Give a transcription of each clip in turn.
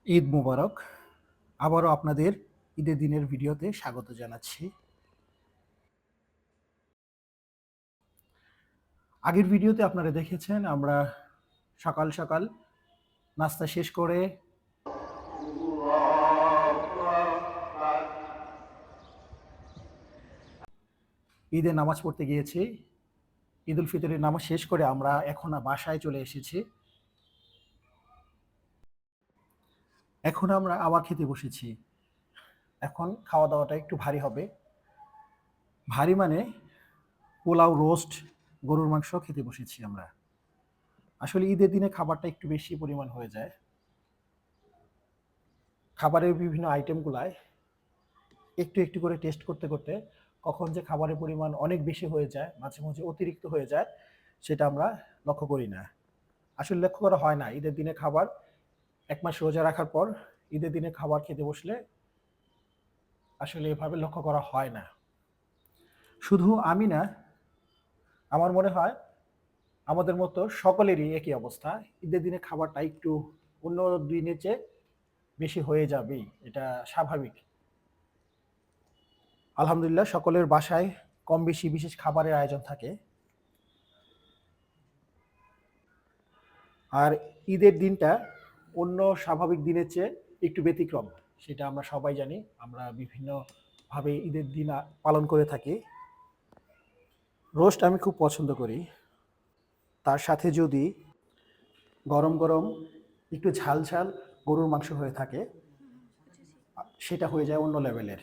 ঈদ মুবারক। আবারও আপনাদের ঈদের দিনের ভিডিওতে স্বাগত জানাচ্ছি। আগের ভিডিওতে আপনারা দেখেছেন আমরা সকাল সকাল নাস্তা শেষ করে ঈদের নামাজ পড়তে গিয়েছি। ঈদ উল ফিতরের নামাজ শেষ করে আমরা এখন বাসায় চলে এসেছি। এখন আমরা আবার খেতে বসেছি। এখন খাওয়া দাওয়াটা একটু ভারী হবে। ভারী মানে পোলাও, রোস্ট, গরুর মাংস খেতে বসেছি আমরা। আসলে ঈদের দিনে খাবারটা একটু বেশি পরিমাণ হয়ে যায়। খাবারের বিভিন্ন আইটেমগুলায় একটু একটু করে টেস্ট করতে করতে কখন যে খাবারের পরিমাণ অনেক বেশি হয়ে যায়, মাঝে মাঝে অতিরিক্ত হয়ে যায়, সেটা আমরা লক্ষ্য করি না। আসলে লক্ষ্য করা হয় না। ঈদের দিনে খাবার, এক মাস রোজা রাখার পর ঈদের দিনে খাবার খেতে বসলে আসলে এভাবে লক্ষ্য করা হয় না। শুধু আমি না, আমার মনে হয় আমাদের মতো সকলেরই একই অবস্থা। ঈদের দিনে খাবারটা একটু অন্য দিনের চেয়ে বেশি হয়ে যাবেই, এটা স্বাভাবিক। আলহামদুলিল্লাহ সকলের বাসায় কম বেশি বিশেষ খাবারের আয়োজন থাকে। আর ঈদের দিনটা অন্য স্বাভাবিক দিনের চেয়ে একটু ব্যতিক্রম, সেটা আমরা সবাই জানি। আমরা বিভিন্নভাবে ঈদের দিন পালন করে থাকি। রোস্ট আমি খুব পছন্দ করি। তার সাথে যদি গরম গরম একটু ঝাল ঝাল গরুর মাংস হয়ে থাকে, সেটা হয়ে যায় অন্য লেভেলের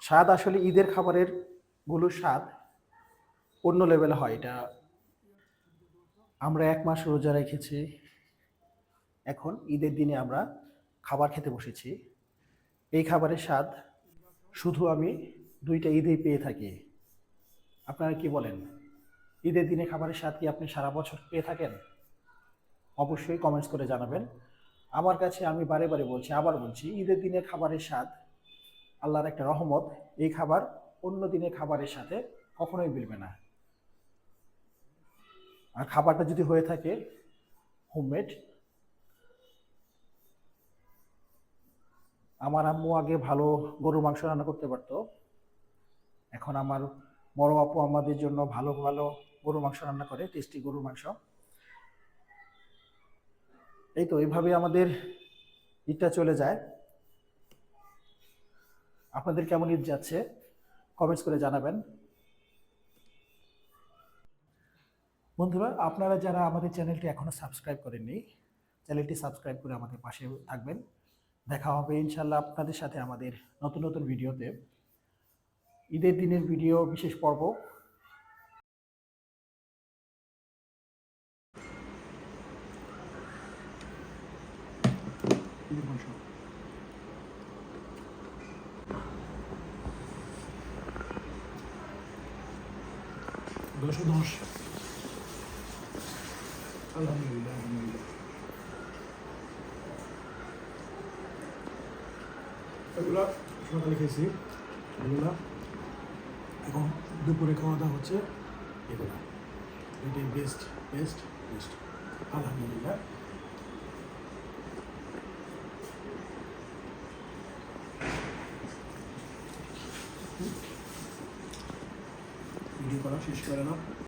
স্বাদ। আসলে ঈদের খাবারের গুলোর স্বাদ অন্য লেভেলে হয়। এটা আমরা এক মাস রোজা রেখেছি, এখন ঈদের দিনে আমরা খাবার খেতে বসেছি। এই খাবারের স্বাদ শুধু আমি দুইটা ঈদেই পেয়ে থাকি। আপনারা কি বলেন? ঈদের দিনে খাবারের স্বাদ কি আপনি সারা বছর পেয়ে থাকেন? অবশ্যই কমেন্টস করে জানাবেন। আমার কাছে, আমি বারে বারে বলছি, আবার বলছি, ঈদের দিনে খাবারের স্বাদ আল্লাহর একটা রহমত। এই খাবার অন্য দিনের খাবারের সাথে কখনোই মিলবে না। আর খাবারটা যদি হয়ে থাকে হোমমেড, আমার আম্মু আগে ভালো গরুর মাংস রান্না করতে পারতো, এখন আমার বড় আপু আমাদের জন্য ভালো ভালো গরুর মাংস রান্না করে, টেস্টি গরুর মাংস। এই তো এইভাবে আমাদের ঈদটা চলে যায়। আপনাদের কেমন ঈদ যাচ্ছে কমেন্টস করে জানাবেন। বন্ধুরা, আপনারা যারা আমাদের চ্যানেলটি এখনো সাবস্ক্রাইব করেননি, চ্যানেলটি সাবস্ক্রাইব করে আমাদের পাশে থাকবেন। দেখা হবে ইনশাল্লাহ আপনাদের সাথে আমাদের নতুন নতুন ভিডিওতে। ঈদের দিনের ভিডিও বিশেষ পর্ব। ঈদের মাংস 10-10। আলহামদুলিল্লাহ, আলহামদুলিল্লাহ। এগুলা সকালে খেয়েছি, এগুলা এখন দুপুরে খাওয়া দাওয়া হচ্ছে। এগুলা এটাই বেস্ট বেস্ট বেস্ট। আলহামদুলিল্লাহ। ভিডিও করা শেষ করে না।